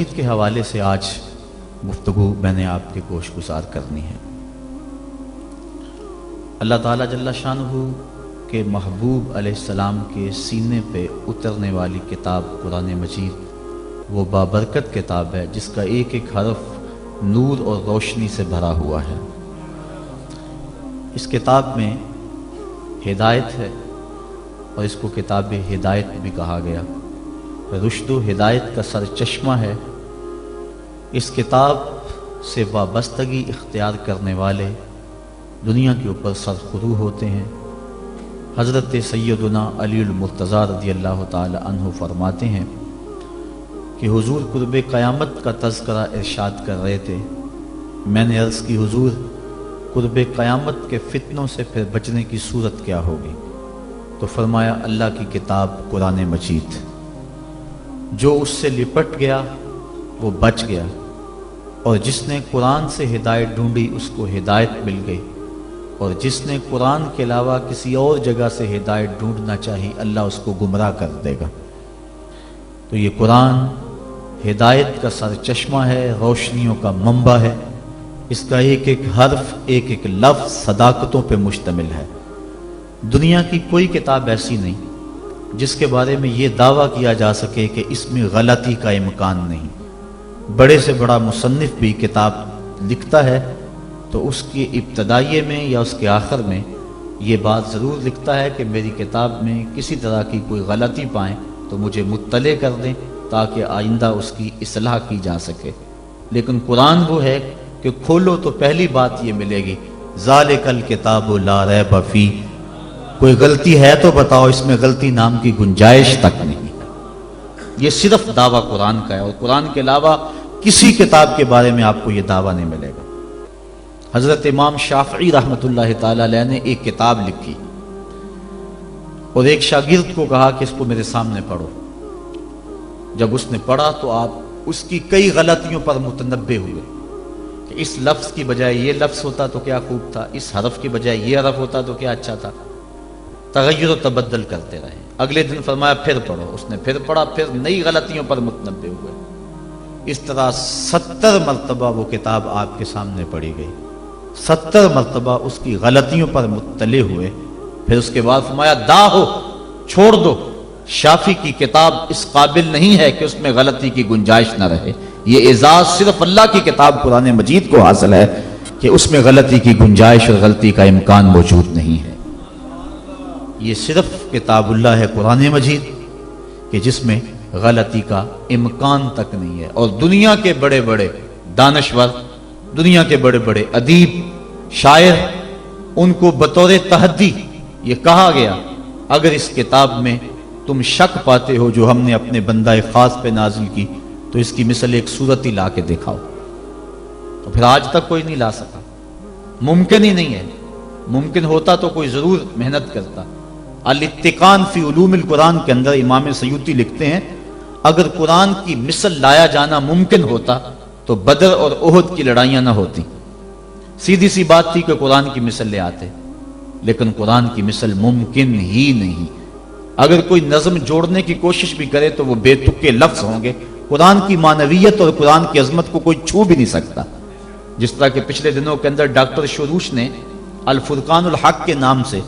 مجید کے حوالے سے آج گفتگو میں نے آپ کے گوش گزار کرنی ہے۔ اللہ تعالیٰ جل شانہ کے محبوب علیہ السلام کے سینے پہ اترنے والی کتاب قرآن مجید وہ بابرکت کتاب ہے جس کا ایک ایک حرف نور اور روشنی سے بھرا ہوا ہے۔ اس کتاب میں ہدایت ہے اور اس کو کتاب ہدایت بھی کہا گیا، رشد و ہدایت کا سرچشمہ ہے۔ اس کتاب سے وابستگی اختیار کرنے والے دنیا کے اوپر سرخرو ہوتے ہیں۔ حضرت سیدنا علی المرتضیٰ رضی اللہ تعالی عنہ فرماتے ہیں کہ حضور قرب قیامت کا تذکرہ ارشاد کر رہے تھے۔ میں نے عرض کی حضور قرب قیامت کے فتنوں سے پھر بچنے کی صورت کیا ہوگی؟ تو فرمایا اللہ کی کتاب قرآن مجید، جو اس سے لپٹ گیا وہ بچ گیا، اور جس نے قرآن سے ہدایت ڈھونڈی اس کو ہدایت مل گئی، اور جس نے قرآن کے علاوہ کسی اور جگہ سے ہدایت ڈھونڈنا چاہی اللہ اس کو گمراہ کر دے گا۔ تو یہ قرآن ہدایت کا سرچشمہ ہے، روشنیوں کا منبع ہے۔ اس کا ایک ایک حرف ایک ایک لفظ صداقتوں پہ مشتمل ہے۔ دنیا کی کوئی کتاب ایسی نہیں جس کے بارے میں یہ دعویٰ کیا جا سکے کہ اس میں غلطی کا امکان نہیں۔ بڑے سے بڑا مصنف بھی کتاب لکھتا ہے تو اس کی ابتدائیے میں یا اس کے آخر میں یہ بات ضرور لکھتا ہے کہ میری کتاب میں کسی طرح کی کوئی غلطی پائیں تو مجھے مطلع کر دیں تاکہ آئندہ اس کی اصلاح کی جا سکے۔ لیکن قرآن وہ ہے کہ کھولو تو پہلی بات یہ ملے گی، ذالک الکتاب لا ریب فیہ، کوئی غلطی ہے تو بتاؤ، اس میں غلطی نام کی گنجائش تک نہیں۔ یہ صرف دعویٰ قرآن کا ہے، اور قرآن کے علاوہ کسی کتاب کے بارے میں آپ کو یہ دعویٰ نہیں ملے گا۔ حضرت امام شافعی رحمۃ اللہ تعالی علیہ نے ایک کتاب لکھی اور ایک شاگرد کو کہا کہ اس کو میرے سامنے پڑھو۔ جب اس نے پڑھا تو آپ اس کی کئی غلطیوں پر متنبہ ہوئے کہ اس لفظ کی بجائے یہ لفظ ہوتا تو کیا خوب تھا، اس حرف کی بجائے یہ حرف ہوتا تو کیا اچھا تھا۔ تغیر و تبدل کرتے رہے۔ اگلے دن فرمایا پھر پڑھو، اس نے پھر پڑھا، پھر نئی غلطیوں پر متنبہ ہوئے۔ اس طرح 70 مرتبہ وہ کتاب آپ کے سامنے پڑھی گئی، 70 مرتبہ اس کی غلطیوں پر مطلع ہوئے۔ پھر اس کے بعد فرمایا دا ہو، چھوڑ دو، شافی کی کتاب اس قابل نہیں ہے کہ اس میں غلطی کی گنجائش نہ رہے۔ یہ اعزاز صرف اللہ کی کتاب قرآن مجید کو حاصل ہے کہ اس میں غلطی کی گنجائش اور غلطی کا امکان موجود نہیں ہے۔ یہ صرف کتاب اللہ ہے قرآن مجید کہ جس میں غلطی کا امکان تک نہیں ہے۔ اور دنیا کے بڑے بڑے دانشور، دنیا کے بڑے بڑے ادیب، شاعر، ان کو بطور تحدی یہ کہا گیا اگر اس کتاب میں تم شک پاتے ہو جو ہم نے اپنے بندہ خاص پہ نازل کی تو اس کی مثل ایک صورت ہی لا کے دکھاؤ۔ تو پھر آج تک کوئی نہیں لا سکا، ممکن ہی نہیں ہے۔ ممکن ہوتا تو کوئی ضرور محنت کرتا۔ الاتقان فی علوم القرآن کے اندر امام سیوطی لکھتے ہیں اگر قرآن کی مثل لایا جانا ممکن ہوتا تو بدر اور احد کی لڑائیاں نہ ہوتی۔ سیدھی سی بات تھی کہ قرآن کی مثل لے آتے، لیکن قرآن کی مثل ممکن ہی نہیں۔ اگر کوئی نظم جوڑنے کی کوشش بھی کرے تو وہ بے تکے لفظ ہوں گے۔ قرآن کی معنویت اور قرآن کی عظمت کو کوئی چھو بھی نہیں سکتا۔ جس طرح کہ پچھلے دنوں کے اندر ڈاکٹر شروش نے الفرقان الحق کے نام سے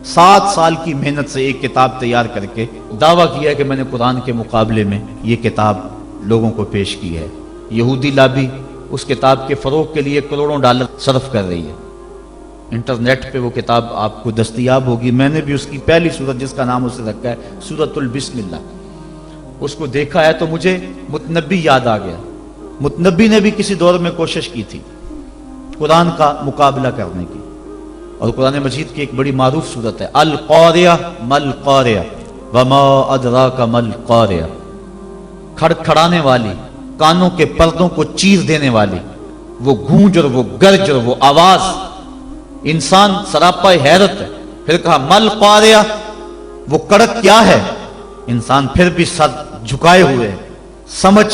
7 سال کی محنت سے ایک کتاب تیار کر کے دعویٰ کیا کہ میں نے قرآن کے مقابلے میں یہ کتاب لوگوں کو پیش کی ہے۔ یہودی لابی اس کتاب کے فروغ کے لیے کروڑوں ڈالر صرف کر رہی ہے۔ انٹرنیٹ پہ وہ کتاب آپ کو دستیاب ہوگی۔ میں نے بھی اس کی پہلی سورت جس کا نام اسے رکھا ہے سورۃ البسم اللہ، اس کو دیکھا ہے تو مجھے متنبی یاد آ گیا۔ متنبی نے بھی کسی دور میں کوشش کی تھی قرآن کا مقابلہ کرنے کی، اور قرآن مجید کی ایک بڑی معروف صورت ہے القاریہ مل قاریہ وما ادراک مل قاریہ، کھڑکھڑانے والی، کانوں کے پردوں کو چیر دینے والی وہ گونج اور وہ گرج اور وہ آواز، انسان سراپا حیرت ہے۔ پھر کہا مل قاریہ، وہ کڑک کیا ہے؟ انسان پھر بھی سر جھکائے ہوئے، سمجھ،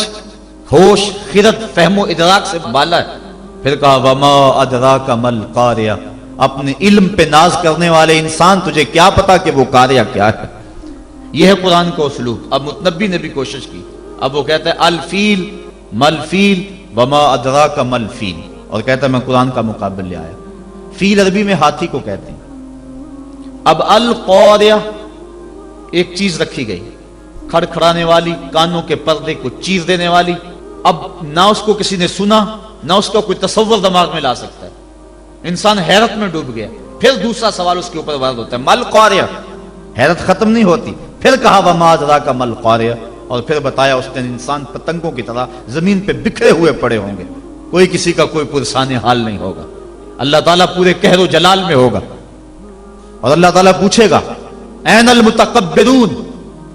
ہوش، خرد، فہم و ادراک سے بالا ہے۔ پھر کہا وما ادراک مل قاریہ، اپنے علم پہ ناز کرنے والے انسان تجھے کیا پتا کہ وہ قاریہ کیا ہے؟ یہ ہے قرآن کا اسلوب۔ اب متنبی نے بھی کوشش کی، اب وہ کہتا ہے الفیل مل فیل وما ادراک مل فیل، اور کہتا ہے میں قرآن کا مقابل لے آیا۔ فیل عربی میں ہاتھی کو کہتے ہیں۔ اب القاریہ ایک چیز رکھی گئی، کھڑکھڑانے والی، کانوں کے پردے کو چیر دینے والی۔ اب نہ اس کو کسی نے سنا، نہ اس کا کوئی تصور دماغ میں لا سکتا ہے، انسان حیرت میں ڈوب گیا۔ پھر دوسرا سوال اس کے اوپر وارد ہوتا ہے، مل قاریہ، حیرت ختم نہیں ہوتی۔ پھر کہا وما ادراک مل قاریہ، اور پھر بتایا اس نے انسان پتنگوں کی طرح زمین پہ بکھرے ہوئے پڑے ہوں گے، کوئی کسی کا کوئی پرسان حال نہیں ہوگا، اللہ تعالیٰ پورے قہر و جلال میں ہوگا، اور اللہ تعالیٰ پوچھے گا این المتکبرون،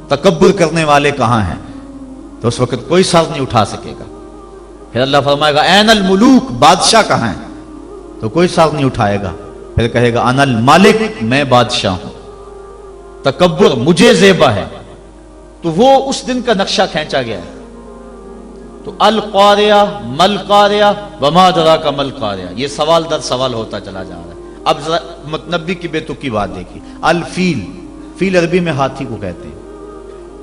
تکبر کرنے والے کہاں ہیں؟ تو اس وقت کوئی سر نہیں اٹھا سکے گا۔ پھر اللہ فرمائے گا این الملوک، بادشاہ کہاں ہیں؟ تو کوئی سر نہیں اٹھائے گا۔ پھر کہے گا انا المالک، میں بادشاہ ہوں، تکبر مجھے زیبا ہے۔ تو وہ اس دن کا نقشہ کھینچا گیا ہے۔ تو القاریہ، مل قاریہ، وما ادراک مل قاریہ، یہ سوال در سوال ہوتا چلا جا رہا ہے۔ اب ذرا متنبی کی بے تکی بات دیکھی، الفیل، فیل عربی میں ہاتھی کو کہتے ہیں۔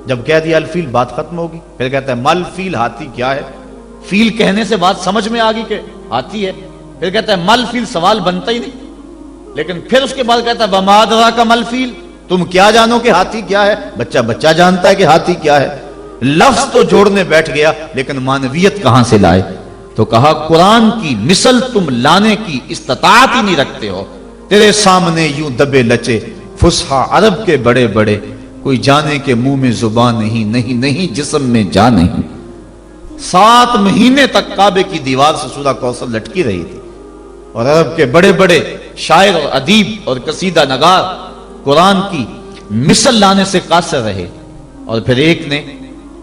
جب کہہ دیا الفیل بات ختم ہوگی۔ پھر کہتا ہے مل فیل، ہاتھی کیا ہے؟ فیل کہنے سے بات سمجھ میں آ گئی کہ ہاتھی ہے۔ پھر کہتا ہے مل فیل، سوال بنتا ہی نہیں۔ لیکن پھر اس کے بعد کہتا ہے وما ادراک مل فیل، تم کیا جانو کہ ہاتھی کیا ہے؟ بچہ جانتا ہے کہ ہاتھی کیا ہے۔ لفظ تو جوڑنے بیٹھ گیا، لیکن معنویت کہاں سے لائے؟ تو کہا قرآن کی مثل تم لانے کی استطاعت ہی نہیں رکھتے ہو، تیرے سامنے یوں دبے لچے فصحا عرب کے بڑے بڑے، کوئی جانے کے منہ میں زبان نہیں، نہیں جسم میں جان نہیں۔ 7 مہینے تک کعبے کی دیوار سے سورہ کوثر لٹکی رہی تھی، اور عرب کے بڑے بڑے شاعر اور ادیب اور قصیدہ نگار قرآن کی مثل لانے سے قاصر رہے۔ اور پھر ایک نے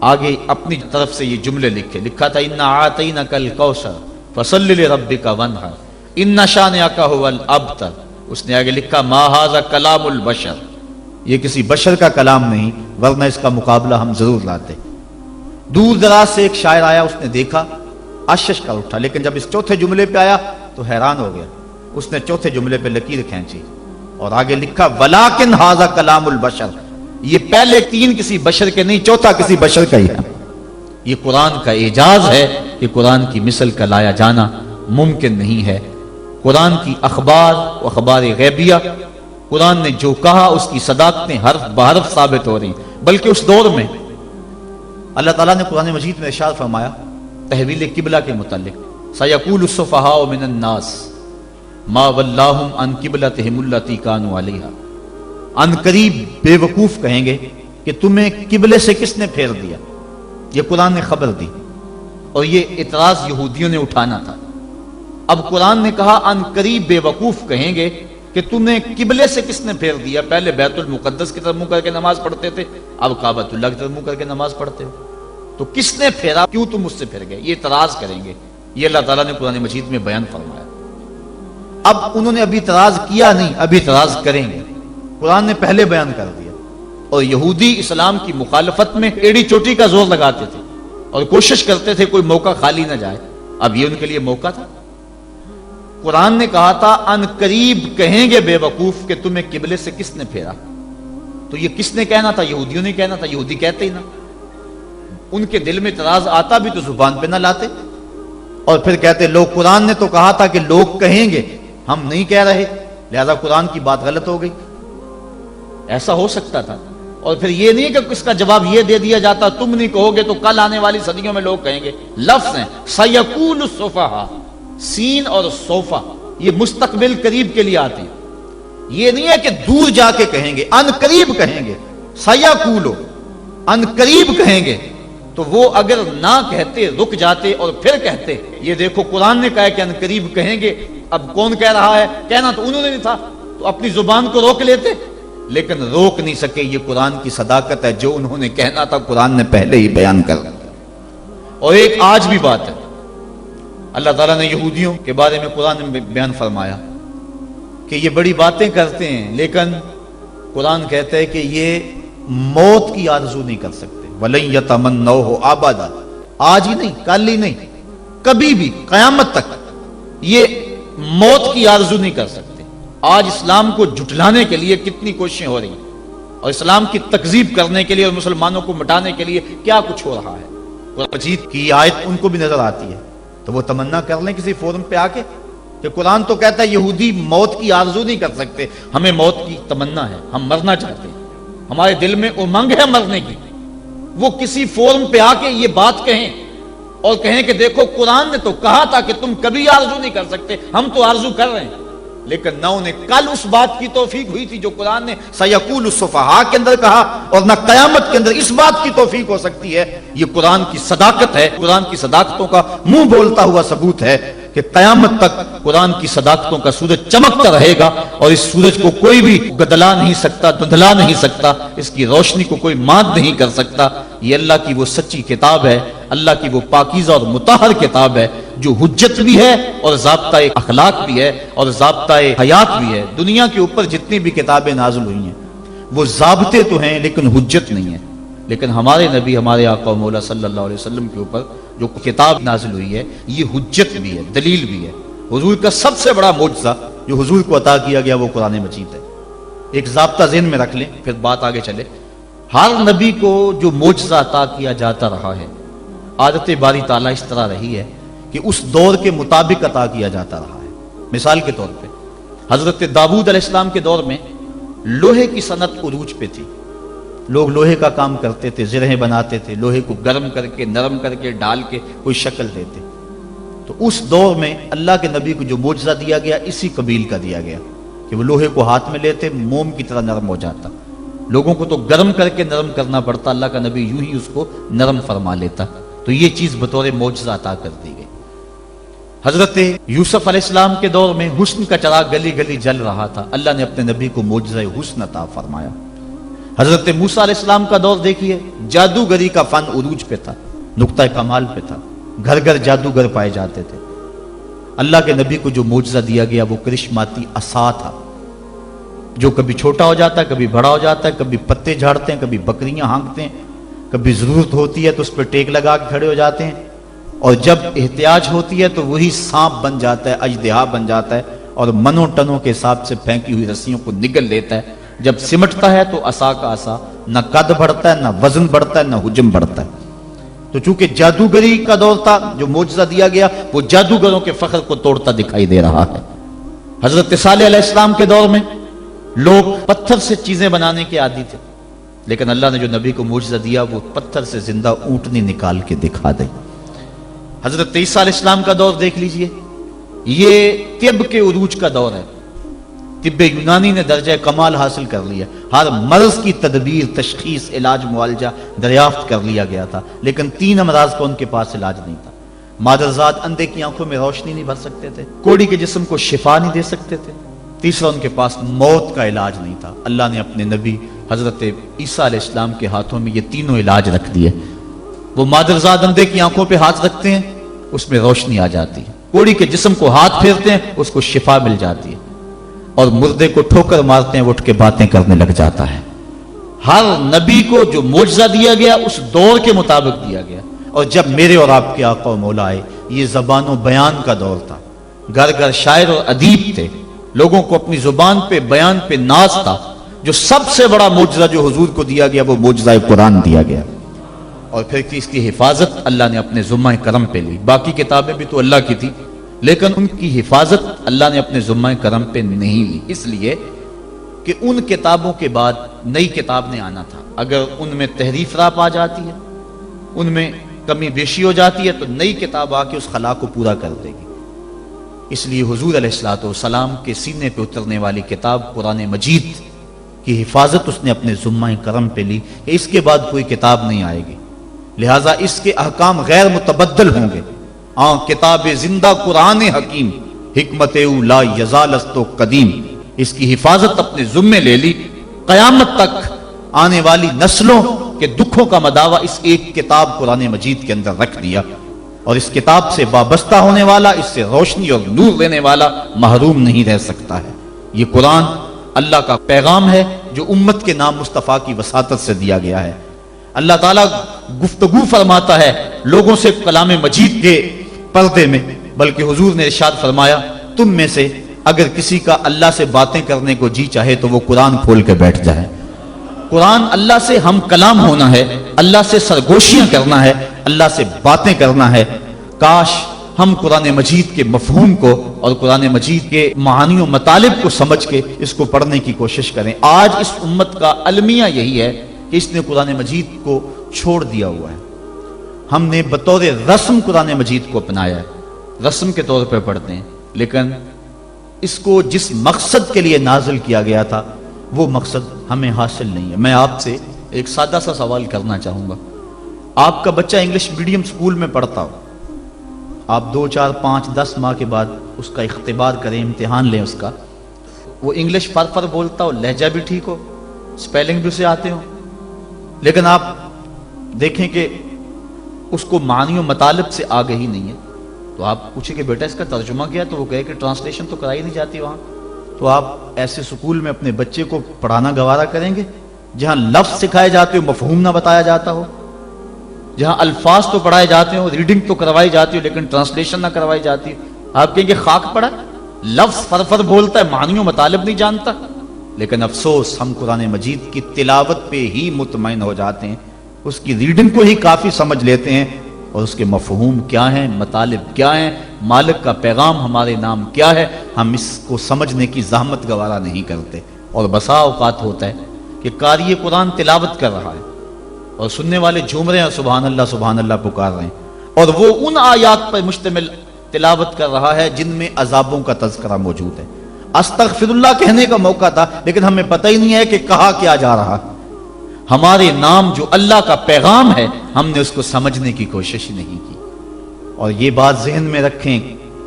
آگے اپنی طرف سے یہ جملے لکھا تھا انا اعطینک الکوثر فصل لربک وانحر ان شانئک ھو الابتر۔ اس نے آگے لکھا ما ھذا کلام البشر، یہ کسی بشر کا کلام نہیں، ورنہ اس کا مقابلہ ہم ضرور لاتے۔ دور دراز سے ایک شاعر آیا، اس نے دیکھا، اشش کر اٹھا، لیکن جب اس چوتھے جملے پہ آیا تو حیران ہو گیا۔ اس نے چوتھے جملے پہ لکیر کھینچی اور آگے لکھا ولیکن ھذا کلام البشر، یہ پہلے 3 کسی بشر کے نہیں، چوتھا کسی بشر کا ہی ہے۔ یہ قرآن کا اعجاز ہے کہ قرآن کی مثل کا لایا جانا ممکن نہیں ہے۔ قرآن کی اخبار و اخبار غیبیہ، قرآن نے جو کہا اس کی صداقتیں حرف بحرف ثابت ہو رہی ہیں۔ بلکہ اس دور میں اللہ تعالیٰ نے قرآن مجید میں ارشاد فرمایا تحویل قبلہ کے متعلق، سیقول السفہاء من الناس ما ولاہم عن قبلتہم التی کانوا علیہا، ان قریب بے وقوف کہیں گے کہ تمہیں قبلے سے کس نے پھیر دیا۔ یہ قرآن نے خبر دی، اور یہ اعتراض یہودیوں نے اٹھانا تھا۔ اب قرآن نے کہا ان قریب بے وقوف کہیں گے کہ تمہیں قبلے سے کس نے پھیر دیا۔ پہلے بیت المقدس کی طرف منہ کر کے نماز پڑھتے تھے، اب کعبۃ اللہ کی طرف منہ کر کے نماز پڑھتے ہو، تو کس نے پھیرا؟ کیوں تم مجھ سے پھر گئے؟ یہ اعتراض کریں گے۔ یہ اللہ تعالیٰ نے قرآن مجید میں بیان فرمایا۔ اب انہوں نے ابھی اعتراض کیا نہیں، ابھی اعتراض کریں گے۔ قرآن نے پہلے بیان کر دیا، اور یہودی اسلام کی مخالفت میں ایڑی چوٹی کا زور لگاتے تھے اور کوشش کرتے تھے کوئی موقع خالی نہ جائے۔ اب یہ ان کے لیے موقع تھا۔ قرآن نے کہا تھا ان قریب کہیں گے بے وقوف کہ تمہیں قبلے سے کس نے پھیرا۔ تو یہ کس نے کہنا تھا؟ یہودیوں نے کہنا تھا۔ یہودی کہتے ہی نہ، ان کے دل میں اعتراض آتا بھی تو زبان پہ نہ لاتے، اور پھر کہتے لوگ قرآن نے تو کہا تھا کہ لوگ کہیں گے، ہم نہیں کہہ رہے، لہذا قرآن کی بات غلط ہو گئی۔ ایسا ہو سکتا تھا۔ اور پھر یہ نہیں کہ اس کا جواب یہ دے دیا جاتا تم نہیں کہو گے تو کل آنے والی صدیوں میں لوگ کہیں گے۔ لفظ ہیں سیقول السفہاء، سین اور صوفہ یہ مستقبل قریب کے لیے آتے ہیں۔ یہ نہیں ہے کہ دور جا کے کہیں گے، ان قریب کہیں گے۔ سیقولو، ان قریب کہیں گے، تو وہ اگر نہ کہتے رک جاتے اور پھر کہتے یہ دیکھو قرآن نے کہا کہ ان قریب کہیں گے، اب کون کہہ رہا ہے؟ کہنا تو انہوں نے نہیں تھا، تو اپنی زبان کو روک لیتے، لیکن روک نہیں سکے۔ یہ قرآن کی صداقت ہے، جو انہوں نے کہنا تھا قرآن نے پہلے ہی بیان کر دیا۔ اور ایک آج بھی بات ہے، اللہ تعالیٰ نے یہودیوں کے بارے میں قرآن میں بیان فرمایا کہ یہ بڑی باتیں کرتے ہیں، لیکن قرآن کہتا ہے کہ یہ موت کی آرزو نہیں کر سکتے۔ وَلَن يَتَمَنَّوْهُ أَبَدًا، آج ہی نہیں، کل ہی نہیں، کبھی بھی قیامت تک یہ موت کی آرزو نہیں کر سکتے۔ آج اسلام کو جھٹلانے کے لیے کتنی کوششیں ہو رہی ہیں، اور اسلام کی تکذیب کرنے کے لیے اور مسلمانوں کو مٹانے کے لیے کیا کچھ ہو رہا ہے۔ قرآن مجید کی آیت ان کو بھی نظر آتی ہے تو وہ تمنا کر لیں کسی فورم پہ آ کے کہ قرآن تو کہتا ہے یہودی موت کی آرزو نہیں کر سکتے، ہمیں موت کی تمنا ہے، ہم مرنا چاہتے ہیں، ہمارے دل میں امنگ ہے مرنے کی، وہ کسی فورم پہ آ کے یہ بات کہیں اور کہیں کہ دیکھو قرآن نے تو کہا تھا کہ تم کبھی آرزو نہیں کر سکتے، ہم تو آرزو کر رہے ہیں۔ لیکن نہ انہیں کل اس بات کی توفیق ہوئی تھی جو قرآن نے سیقول السفہاء کے اندر کہا، اور نہ قیامت کے اندر اس بات کی توفیق ہو سکتی ہے۔ یہ قرآن کی صداقت ہے، قرآن کی صداقتوں کا منہ بولتا ہوا ثبوت ہے کہ قیامت تک قرآن کی صداقتوں کا سورج چمکتا رہے گا، اور اس سورج کو کوئی بھی گدلا نہیں سکتا، دھندلا نہیں سکتا، اس کی روشنی کو کوئی مات نہیں کر سکتا۔ یہ اللہ کی وہ سچی کتاب ہے، اللہ کی وہ پاکیزہ اور مطہر کتاب ہے جو حجت بھی ہے اور ضابطہ اخلاق بھی ہے اور ضابطہ حیات بھی ہے۔ دنیا کے اوپر جتنی بھی کتابیں نازل ہوئی ہیں وہ ضابطے تو ہیں لیکن حجت نہیں ہے، لیکن ہمارے نبی ہمارے آقا و مولا صلی اللہ علیہ وسلم کے اوپر جو کتاب نازل ہوئی ہے یہ حجت بھی ہے، دلیل بھی ہے۔ حضور کا سب سے بڑا معجزہ جو حضور کو عطا کیا گیا وہ قرآن مجید ہے۔ ایک ضابطہ ذہن میں رکھ لیں پھر بات آگے چلے۔ ہر نبی کو جو معجزہ عطا کیا جاتا رہا ہے، عادت باری تعالیٰ اس طرح رہی ہے کہ اس دور کے مطابق عطا کیا جاتا رہا ہے۔ مثال کے طور پہ حضرت داؤد علیہ السلام کے دور میں لوہے کی صنعت عروج پہ تھی، لوگ لوہے کا کام کرتے تھے، زرہیں بناتے تھے، لوہے کو گرم کر کے نرم کر کے ڈال کے کوئی شکل دیتے۔ تو اس دور میں اللہ کے نبی کو جو معجزہ دیا گیا اسی قبیل کا دیا گیا کہ وہ لوہے کو ہاتھ میں لیتے، موم کی طرح نرم ہو جاتا، لوگوں کو تو گرم کر کے نرم کرنا پڑتا، اللہ کا نبی یوں ہی اس کو نرم فرما لیتا۔ تو یہ چیز بطور معجزہ عطا کر دی گئی۔ حضرت یوسف علیہ السلام کے دور میں حسن کا چراغ گلی گلی جل رہا تھا، اللہ نے اپنے نبی کو معجزہ حسن عطا فرمایا۔ حضرت موسیٰ علیہ السلام کا دور دیکھیے، جادوگری کا فن عروج پہ تھا، نقطہ کمال پہ تھا، گھر گھر جادوگر پائے جاتے تھے۔ اللہ کے نبی کو جو معجزہ دیا گیا وہ کرشماتی عصا تھا، جو کبھی چھوٹا ہو جاتا ہے، کبھی بڑا ہو جاتا ہے، کبھی پتے جھاڑتے ہیں، کبھی بکریاں ہانکتے ہیں، کبھی ضرورت ہوتی ہے تو اس پہ ٹیک لگا کے کھڑے ہو جاتے ہیں، اور جب احتیاج ہوتی ہے تو وہی سانپ بن جاتا ہے، اژدہا بن جاتا ہے، اور منوں ٹنوں کے حساب سے پھینکی ہوئی رسیوں کو نگل لیتا ہے۔ جب سمٹتا ہے تو عصا کا عصا نہ قد بڑھتا ہے، نہ وزن بڑھتا ہے، نہ حجم بڑھتا ہے۔ تو چونکہ جادوگری کا دور تھا، جو معجزہ دیا گیا وہ جادوگروں کے فخر کو توڑتا دکھائی دے رہا ہے۔ حضرت صالح علیہ السلام کے دور میں لوگ پتھر سے چیزیں بنانے کے عادی تھے، لیکن اللہ نے جو نبی کو معجزہ دیا وہ پتھر سے زندہ اونٹنی نکال کے دکھا دی۔ حضرت عیسیٰ علیہ السلام کا دور دیکھ لیجئے، یہ طب کے عروج کا دور ہے، طب یونانی نے درجہ کمال حاصل کر لیا، ہر مرض کی تدبیر، تشخیص، علاج، معالجہ دریافت کر لیا گیا تھا، لیکن 3 امراض کا ان کے پاس علاج نہیں تھا۔ مادرزاد اندھے کی آنکھوں میں روشنی نہیں بھر سکتے تھے، کوڑی کے جسم کو شفا نہیں دے سکتے تھے، تیسرا ان کے پاس موت کا علاج نہیں تھا۔ اللہ نے اپنے نبی حضرت عیسیٰ علیہ السلام کے ہاتھوں میں یہ تینوں علاج رکھ دیے۔ وہ مادرزاد اندھے کی آنکھوں پہ ہاتھ رکھتے ہیں، اس میں روشنی آ جاتی ہے، کوڑی کے جسم کو ہاتھ پھیرتے ہیں، اس کو شفا مل جاتی ہے، اور مردے کو ٹھوکر مارتے ہیں، وہ اٹھ کے باتیں کرنے لگ جاتا ہے۔ ہر نبی کو جو معجزہ دیا گیا اس دور کے مطابق دیا گیا۔ اور جب میرے اور آپ کے آقا و مولا آئے، یہ زبان و بیان کا دور تھا، گھر گھر شاعر اور ادیب تھے، لوگوں کو اپنی زبان پہ، بیان پہ ناز تھا۔ جو سب سے بڑا معجزہ جو حضور کو دیا گیا وہ معجزہ قرآن دیا گیا، اور پھر اس کی حفاظت اللہ نے اپنے ذمہ کرم پہ لی۔ باقی کتابیں بھی تو اللہ کی تھی، لیکن ان کی حفاظت اللہ نے اپنے ذمہ کرم پہ نہیں لی، اس لیے کہ ان کتابوں کے بعد نئی کتاب نے آنا تھا۔ اگر ان میں تحریف راپ آ جاتی ہے، ان میں کمی بیشی ہو جاتی ہے، تو نئی کتاب آ کے اس خلا کو پورا کر دے گی۔ اس لیے حضور علیہ الصلوۃ والسلام کے سینے پہ اترنے والی کتاب قرآن مجید کی حفاظت اس نے اپنے ذمہ کرم پہ لی کہ اس کے بعد کوئی کتاب نہیں آئے گی، لہٰذا اس کے احکام غیر متبدل ہوں گے۔ کتاب زندہ قرآن حکیم، حکمت او لا یزالست قدیم، اس کی حفاظت اپنے ذمے لے لی۔ قیامت تک آنے والی نسلوں کے دکھوں کا مداوع اس ایک کتاب قرآن مجید کے اندر رکھ دیا، اور اس کتاب سے وابستہ ہونے والا، اس سے روشنی اور نور لینے والا محروم نہیں رہ سکتا ہے۔ یہ قرآن اللہ کا پیغام ہے جو امت کے نام مصطفیٰ کی وساطت سے دیا گیا ہے۔ اللہ تعالیٰ گفتگو فرماتا ہے لوگوں سے کلام مجید کے پردے میں، بلکہ حضور نے ارشاد فرمایا تم میں سے اگر کسی کا اللہ سے باتیں کرنے کو جی چاہے تو وہ قرآن کھول کے بیٹھ جائے۔ قرآن اللہ سے ہم کلام ہونا ہے، اللہ سے سرگوشیاں کرنا ہے، اللہ سے باتیں کرنا ہے، کاش ہم قرآن مجید کے مفہوم کو اور قرآن مجید کے معانی و مطالب کو سمجھ کے اس کو پڑھنے کی کوشش کریں۔ آج اس امت کا المیہ یہی ہے کہ اس نے قرآن مجید کو چھوڑ دیا ہوا ہے۔ ہم نے بطور رسم قرآن مجید کو اپنایا ہے، رسم کے طور پہ پڑھتے ہیں، لیکن اس کو جس مقصد کے لیے نازل کیا گیا تھا وہ مقصد ہمیں حاصل نہیں ہے۔ میں آپ سے ایک سادہ سا سوال کرنا چاہوں گا۔ آپ کا بچہ انگلش میڈیم سکول میں پڑھتا ہو، آپ 2 4 5 10 ماہ کے بعد اس کا اختبار کریں، امتحان لیں اس کا، وہ انگلش فر بولتا ہو، لہجہ بھی ٹھیک ہو، سپیلنگ بھی اسے آتے ہو، لیکن آپ دیکھیں کہ اس کو معنی و مطالب سے آگہی نہیں ہے، تو آپ پوچھیں کہ بیٹا اس کا ترجمہ کیا، تو وہ کہے کہ ٹرانسلیشن تو کرائی نہیں جاتی وہاں، تو آپ ایسے سکول میں اپنے بچے کو پڑھانا گوارا کریں گے جہاں لفظ سکھائے جاتے ہو، مفہوم نہ بتایا جاتا ہو، جہاں الفاظ تو پڑھائے جاتے ہو، ریڈنگ تو کروائی جاتی ہو، لیکن ٹرانسلیشن نہ کروائی جاتی ہو؟ آپ کہیں گے خاک پڑا، لفظ فر بولتا ہے، معنی و مطالب نہیں جانتا۔ لیکن افسوس ہم قرآن مجید کی تلاوت پہ ہی مطمئن ہو جاتے ہیں، اس کی ریڈنگ کو ہی کافی سمجھ لیتے ہیں، اور اس کے مفہوم کیا ہیں، مطالب کیا ہیں، مالک کا پیغام ہمارے نام کیا ہے، ہم اس کو سمجھنے کی زحمت گوارا نہیں کرتے۔ اور بسا اوقات ہوتا ہے کہ قاری قرآن تلاوت کر رہا ہے اور سننے والے جھوم رہے ہیں، سبحان اللہ پکار رہے ہیں، اور وہ ان آیات پر مشتمل تلاوت کر رہا ہے جن میں عذابوں کا تذکرہ موجود ہے۔ استغفر اللہ کہنے کا موقع تھا، لیکن ہمیں پتہ ہی نہیں ہے کہ کہا کیا جا رہا۔ ہمارے نام جو اللہ کا پیغام ہے، ہم نے اس کو سمجھنے کی کوشش ہی نہیں کی۔ اور یہ بات ذہن میں رکھیں،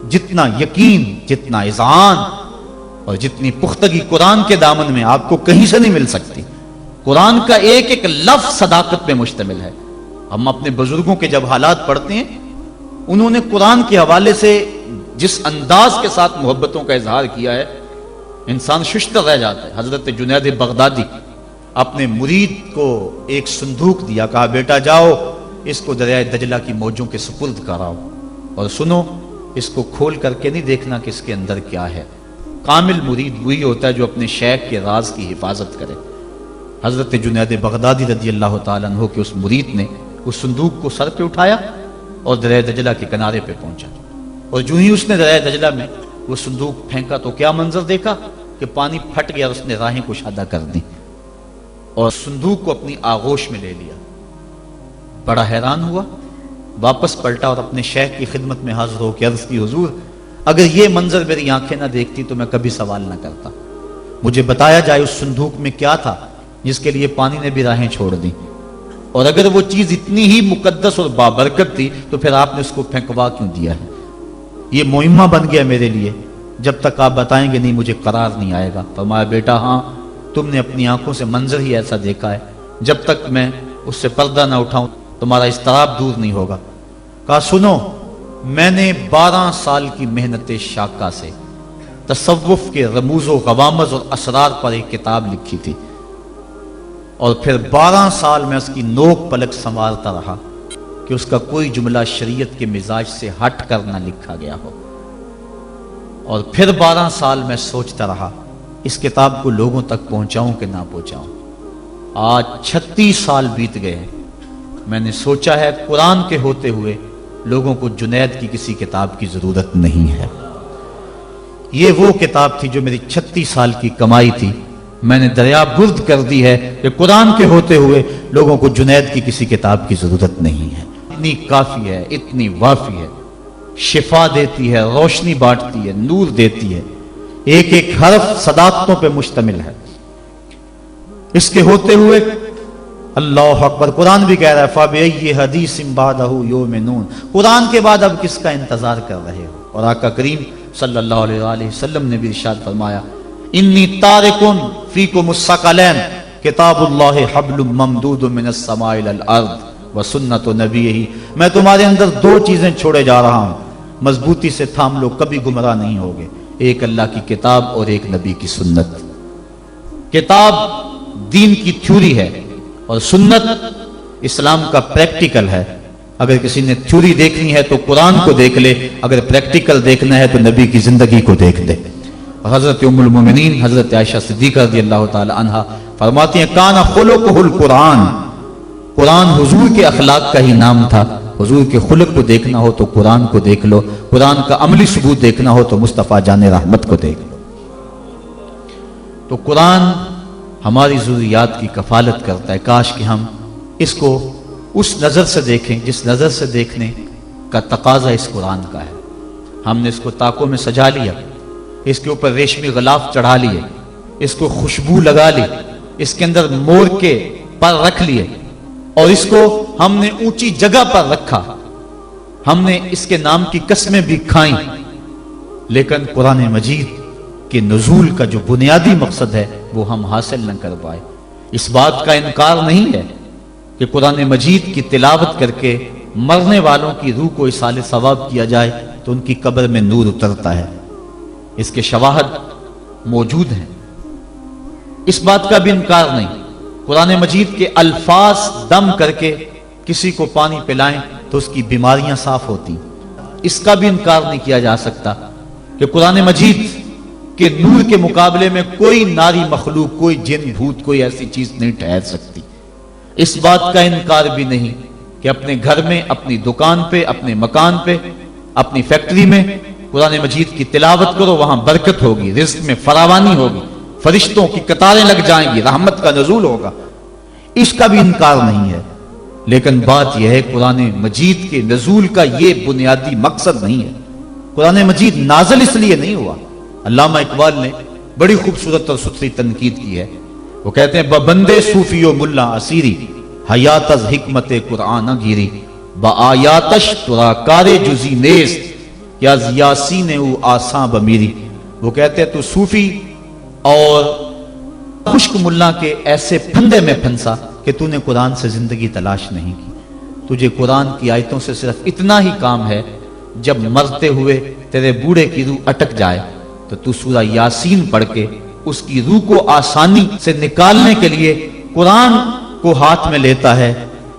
جتنا یقین، جتنا اذعان اور جتنی پختگی قرآن کے دامن میں آپ کو کہیں سے نہیں مل سکتی۔ قرآن کا ایک ایک لفظ صداقت پہ مشتمل ہے۔ ہم اپنے بزرگوں کے جب حالات پڑھتے ہیں، انہوں نے قرآن کے حوالے سے جس انداز کے ساتھ محبتوں کا اظہار کیا ہے، انسان ششدر رہ جاتا ہے۔ حضرت جنید بغدادی اپنے مرید کو ایک صندوق دیا، کہا بیٹا جاؤ اس کو دریائے دجلہ کی موجوں کے سپرد کراؤ، اور سنو اس کو کھول کر کے نہیں دیکھنا کہ اس کے اندر کیا ہے۔ کامل مرید وہی ہوتا ہے جو اپنے شیخ کے راز کی حفاظت کرے۔ حضرت جنید بغدادی رضی اللہ تعالیٰ عنہ کے اس مرید نے اس صندوق کو سر پہ اٹھایا اور دریائے دجلہ کے کنارے پہ پہنچا، اور جو ہی اس نے دریائے دجلہ میں وہ صندوق پھینکا تو کیا منظر دیکھا کہ پانی پھٹ گیا، اس نے راہیں کشادہ کر دی اور صندوق کو اپنی آغوش میں لے لیا۔ بڑا حیران ہوا، واپس پلٹا اور اپنے شیخ کی خدمت میں حاضر ہو کے عرض کی حضور اگر یہ منظر میری آنکھیں نہ دیکھتی تو میں کبھی سوال نہ کرتا، مجھے بتایا جائے اس صندوق میں کیا تھا جس کے لیے پانی نے بھی راہیں چھوڑ دی، اور اگر وہ چیز اتنی ہی مقدس اور بابرکت تھی تو پھر آپ نے اس کو پھینکوا کیوں دیا ہے؟ یہ مہمہ بن گیا میرے لیے، جب تک آپ بتائیں گے نہیں مجھے قرار نہیں آئے گا۔ فرمایا بیٹا ہاں تم نے اپنی آنکھوں سے منظر ہی ایسا دیکھا ہے، جب تک میں اس سے پردہ نہ اٹھاؤں تمہارا اضطراب دور نہیں ہوگا۔ کہا سنو، میں نے 12 سال کی محنت شاقہ سے تصوف کے رموز و غوامض اور اسرار پر ایک کتاب لکھی تھی، اور پھر 12 سال میں اس کی نوک پلک سنوارتا رہا کہ اس کا کوئی جملہ شریعت کے مزاج سے ہٹ کر نہ لکھا گیا ہو، اور پھر 12 سال میں سوچتا رہا اس کتاب کو لوگوں تک پہنچاؤں کہ نہ پہنچاؤں۔ آج 36 سال بیت گئے ہیں، میں نے سوچا ہے قرآن کے ہوتے ہوئے لوگوں کو جنید کی کسی کتاب کی ضرورت نہیں ہے۔ یہ وہ کتاب تھی جو میری 36 سال کی کمائی تھی، میں نے دریا برد کر دی ہے کہ قرآن کے ہوتے ہوئے لوگوں کو جنید کی کسی کتاب کی ضرورت نہیں ہے۔ اتنی کافی ہے، اتنی وافی ہے، شفا دیتی ہے، روشنی بانٹتی ہے، نور دیتی ہے، ایک ایک حرف صداقتوں پہ مشتمل ہے۔ اس کے ہوتے ہوئے اللہ اکبر، قرآن بھی کہہ رہا ہے فَبِأَيِّ حَدِيثٍ بَعْدَهُ يُؤْمِنُونَ، قرآن کے بعد اب کس کا انتظار کر رہے ہو؟ اور آقا کریم صلی اللہ علیہ وآلہ وسلم نے بھی ارشاد فرمایا انی تارکن فیکم الثقلین کتاب اللہ حبل ممدود من السماء الی الارض وسنت نبیہ، میں تمہارے اندر 2 چیزیں چھوڑے جا رہا ہوں، مضبوطی سے تھام لو، کبھی گمراہ نہیں ہوگے، ایک اللہ کی کتاب اور ایک نبی کی سنت۔ کتاب دین کی تھیوری ہے اور سنت اسلام کا پریکٹیکل ہے۔ اگر کسی نے تھیوری دیکھنی ہے تو قرآن کو دیکھ لے، اگر پریکٹیکل دیکھنا ہے تو نبی کی زندگی کو دیکھ لے۔ حضرت ام المومنین حضرت عائشہ صدیقہ رضی اللہ تعالی عنہا فرماتی ہیں کان خلقہ القرآن، قرآن حضور کے اخلاق کا ہی نام تھا، حضور کے خلق کو دیکھنا ہو تو قرآن کو دیکھ لو، قرآن کا عملی ثبوت دیکھنا ہو تو مصطفیٰ جان رحمت کو دیکھ لو۔ تو قرآن ہماری ضروریات کی کفالت کرتا ہے۔ کاش کہ ہم اس کو اس نظر سے دیکھیں جس نظر سے دیکھنے کا تقاضا اس قرآن کا ہے۔ ہم نے اس کو طاقوں میں سجا لیا، اس کے اوپر ریشمی غلاف چڑھا لیے، اس کو خوشبو لگا لی، اس کے اندر مور کے پر رکھ لیے، اور اس کو ہم نے اونچی جگہ پر رکھا، ہم نے اس کے نام کی قسمیں بھی کھائیں، لیکن قرآن مجید کے نزول کا جو بنیادی مقصد ہے وہ ہم حاصل نہ کر پائے۔ اس بات کا انکار نہیں ہے کہ قرآن مجید کی تلاوت کر کے مرنے والوں کی روح کو اصال ثواب کیا جائے تو ان کی قبر میں نور اترتا ہے، اس کے شواہد موجود ہیں، اس بات کا بھی انکار نہیں۔ قرآن مجید کے الفاظ دم کر کے کسی کو پانی پلائیں تو اس کی بیماریاں صاف ہوتی، اس کا بھی انکار نہیں کیا جا سکتا کہ قرآن مجید کے نور کے مقابلے میں کوئی ناری مخلوق، کوئی جن بھوت، کوئی ایسی چیز نہیں ٹھہر سکتی۔ اس بات کا انکار بھی نہیں کہ اپنے گھر میں، اپنی دکان پہ، اپنے مکان پہ، اپنی فیکٹری میں قرآن مجید کی تلاوت کرو، وہاں برکت ہوگی، رزق میں فراوانی ہوگی، فرشتوں کی قطاریں لگ جائیں گی، رحمت کا نزول ہوگا، اس کا بھی انکار نہیں ہے۔ لیکن بات یہ ہے قرآن مجید کے نزول کا یہ بنیادی مقصد نہیں ہے۔ قرآن مجید نازل اس لیے نہیں ہوا۔ علامہ اقبال نے بڑی خوبصورت اور ستھری تنقید کی ہے، وہ کہتے ہیں بندے صوفی و ملا اسیری حیات از حکمت قرآن گیری با آیاتش ترا کار جزی نیست یا یاسین او آساں بمیری۔ وہ کہتے ہیں تو صوفی اور خشک ملا کے ایسے پھندے میں پھنسا کہ تو نے قرآن سے زندگی تلاش نہیں کی، تجھے قرآن کی آیتوں سے صرف اتنا ہی کام ہے، جب مرتے ہوئے تیرے بوڑھے کی روح اٹک جائے تو تو سورہ یاسین پڑھ کے اس کی روح کو آسانی سے نکالنے کے لیے قرآن کو ہاتھ میں لیتا ہے۔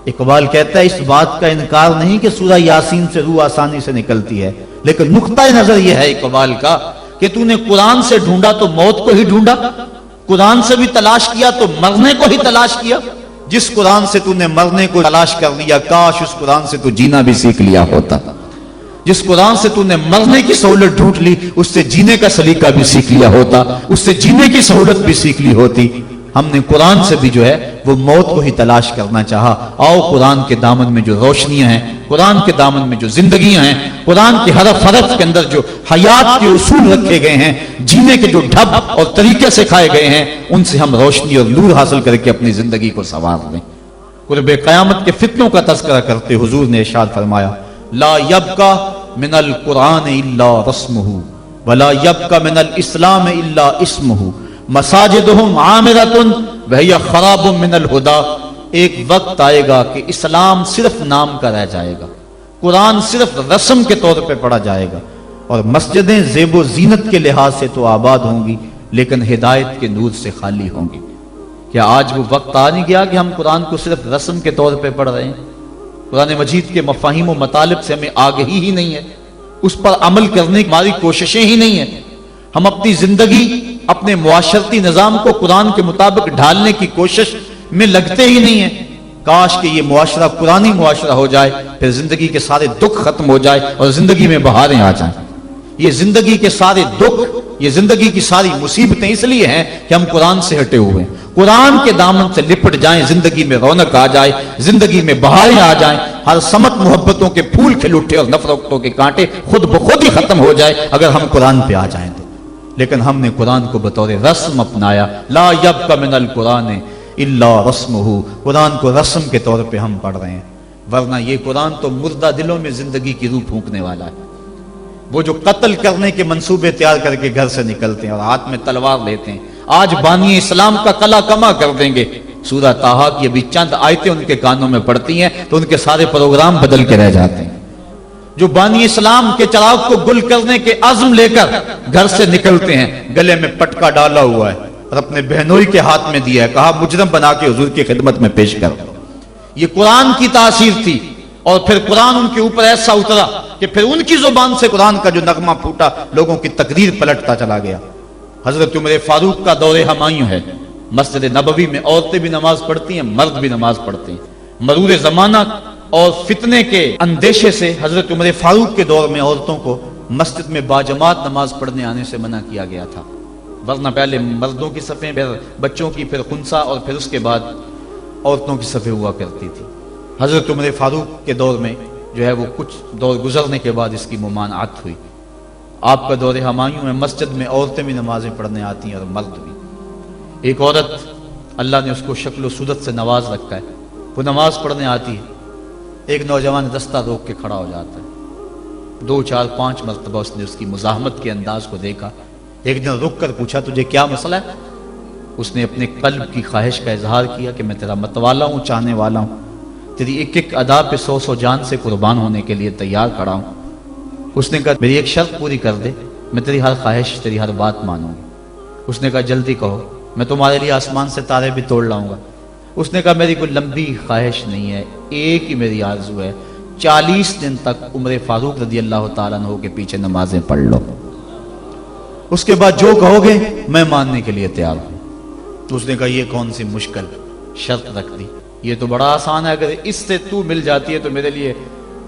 اقبال کہتا ہے اس بات کا انکار نہیں کہ سورہ یاسین سے روح آسانی سے نکلتی ہے، لیکن نقطہ نظر یہ ہے اقبال کا کہ تو نے قرآن سے ڈھونڈا تو موت کو ہی ڈھونڈا، قرآن سے بھی تلاش کیا تو مرنے کو ہی تلاش کیا۔ جس قرآن سے تو نے مرنے کو تلاش کر لیا، کاش اس قرآن سے تو جینا بھی سیکھ لیا ہوتا۔ جس قرآن سے تو نے مرنے کی سہولت ڈھونڈ لی، اس سے جینے کا سلیقہ بھی سیکھ لیا ہوتا، اس سے جینے کی سہولت بھی سیکھ لی ہوتی۔ ہم نے قرآن سے بھی جو ہے وہ موت کو ہی تلاش کرنا چاہا۔ آؤ قرآن کے دامن میں جو روشنیاں ہیں، قرآن کے دامن میں جو زندگیاں ہیں، قرآن کے حرف حرف کے اندر جو حیات کے اصول رکھے گئے ہیں، جینے کے جو ڈھب اور طریقے سکھائے گئے ہیں، ان سے ہم روشنی اور نور حاصل کر کے اپنی زندگی کو سنوار لیں۔ قرب قیامت کے فتنوں کا تذکرہ کرتے حضور نے ارشاد فرمایا لا یبقى من القرآن الا رسمہ ولا یبقى من الاسلام الا اسمہ مساجدہم عامرۃ وہی خراب من الہدی۔ ایک وقت آئے گا کہ اسلام صرف نام کا رہ جائے گا، قرآن صرف رسم کے طور پہ پڑھا جائے گا، اور مسجدیں زیب و زینت کے لحاظ سے تو آباد ہوں گی لیکن ہدایت کے نور سے خالی ہوں گی۔ کیا آج وہ وقت آ نہیں گیا کہ ہم قرآن کو صرف رسم کے طور پہ پڑھ رہے ہیں؟ قرآن مجید کے مفاہیم و مطالب سے ہمیں آگہی ہی نہیں ہے، اس پر عمل کرنے کی ہماری کوششیں ہی نہیں ہیں، ہم اپنی زندگی، اپنے معاشرتی نظام کو قرآن کے مطابق ڈھالنے کی کوشش میں لگتے ہی نہیں ہیں۔ کاش کہ یہ معاشرہ قرآنی معاشرہ ہو جائے، پھر زندگی کے سارے دکھ ختم ہو جائے اور زندگی میں بہاریں آ جائیں۔ یہ زندگی کے سارے دکھ، یہ زندگی کی ساری مصیبتیں اس لیے ہیں کہ ہم قرآن سے ہٹے ہوئے ہیں۔ قرآن کے دامن سے لپٹ جائیں، زندگی میں رونق آ جائے، زندگی میں بہاریں آ جائیں، ہر سمت محبتوں کے پھول کھل اٹھے اور نفرتوں کے کانٹے خود بخود ہی ختم ہو جائے اگر ہم قرآن پہ آ جائیں تو۔ لیکن ہم نے قرآن کو بطور رسم اپنایا، لا یبقى من القرآن الا رسمہ، قرآن کو رسم کے طور پہ ہم پڑھ رہے ہیں، ورنہ یہ قرآن تو مردہ دلوں میں زندگی کی روح پھونکنے والا ہے۔ وہ جو قتل کرنے کے منصوبے تیار کر کے گھر سے نکلتے ہیں اور ہاتھ میں تلوار لیتے ہیں، آج بانی اسلام کا کلا کما کر دیں گے۔ سورہ طٰہٰ کی ابھی چند آیتیں ان کے کانوں میں پڑتی ہیں تو ان کے سارے پروگرام بدل کے رہ جاتے ہیں۔ جو بانی اسلام کے چراغ کو گل کرنے کے عزم لے کر گھر سے نکلتے ہیں، گلے میں پٹکا ڈالا ہوا ہے اور اپنے بہنوئی کے ہاتھ میں دیا ہے، کہا مجرم بنا کے حضور کی خدمت میں پیش کر دو۔ یہ قرآن کی تاثیر تھی، اور پھر قرآن ان کے اوپر ایسا اترا کہ پھر ان کی زبان سے قرآن کا جو نغمہ پھوٹا، لوگوں کی تقریر پلٹتا چلا گیا۔ حضرت عمر فاروق کا دور ہمایوں ہے، مسجد نبوی میں عورتیں بھی نماز پڑھتی ہیں، مرد بھی نماز پڑھتے ہیں۔ مرور زمانہ اور فتنے کے اندیشے سے حضرت عمر فاروق کے دور میں عورتوں کو مسجد میں باجماعت نماز پڑھنے آنے سے منع کیا گیا تھا، ورنہ پہلے مردوں کی صفیں، پھر بچوں کی، پھر خنسا، اور پھر اس کے بعد عورتوں کی صفیں ہوا کرتی تھی۔ حضرت عمر فاروق کے دور میں جو ہے وہ کچھ دور گزرنے کے بعد اس کی ممانعت ہوئی۔ آپ کا دور ہمایوں میں مسجد میں عورتیں بھی نمازیں پڑھنے آتی ہیں اور مرد بھی۔ ایک عورت اللہ نے اس کو شکل و صورت سے نواز رکھا ہے، وہ نماز پڑھنے آتی ہے، ایک نوجوان رستہ روک کے کھڑا ہو جاتا ہے، 2 4 5 مرتبہ اس نے اس کی مزاحمت کے انداز کو دیکھا، ایک دن رک کر پوچھا تجھے کیا مسئلہ ہے؟ اس نے اپنے قلب کی خواہش کا اظہار کیا کہ میں تیرا متوالا ہوں، چاہنے والا ہوں، تیری ایک ایک ادا پہ 100 جان سے قربان ہونے کے لیے تیار کھڑا ہوں۔ اس نے کہا میری ایک شرط پوری کر دے، میں تیری ہر خواہش، تیری ہر بات مانوں گی۔ اس نے کہا جلدی کہو، میں تمہارے لیے آسمان سے تارے بھی توڑ لاؤں گا۔ اس نے کہا میری کوئی لمبی خواہش نہیں ہے، ایک ہی میری آرزو ہے، 40 دن تک عمر فاروق رضی اللہ تعالیٰ عنہ کے پیچھے نمازیں پڑھ لو، اس کے بعد جو کہو گے میں ماننے کے لیے تیار ہوں۔ تو اس نے کہا یہ کون سی مشکل شرط رکھ دی، یہ تو بڑا آسان ہے، اگر اس سے تو مل جاتی ہے تو میرے لیے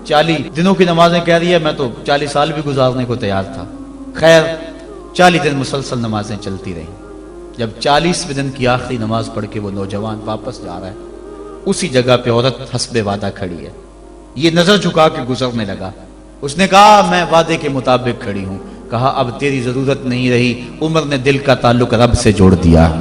40 دنوں کی نمازیں کہہ رہی ہے، میں تو 40 سال بھی گزارنے کو تیار تھا۔ خیر 40 دن مسلسل نمازیں چلتی رہیں۔ جب 40ویں دن کی آخری نماز پڑھ کے وہ نوجوان واپس جا رہا ہے، اسی جگہ پہ عورت حسب وعدہ کھڑی ہے، یہ نظر جھکا کے گزرنے لگا۔ اس نے کہا میں وعدے کے مطابق کھڑی ہوں۔ کہا اب تیری ضرورت نہیں رہی، عمر نے دل کا تعلق رب سے جوڑ دیا۔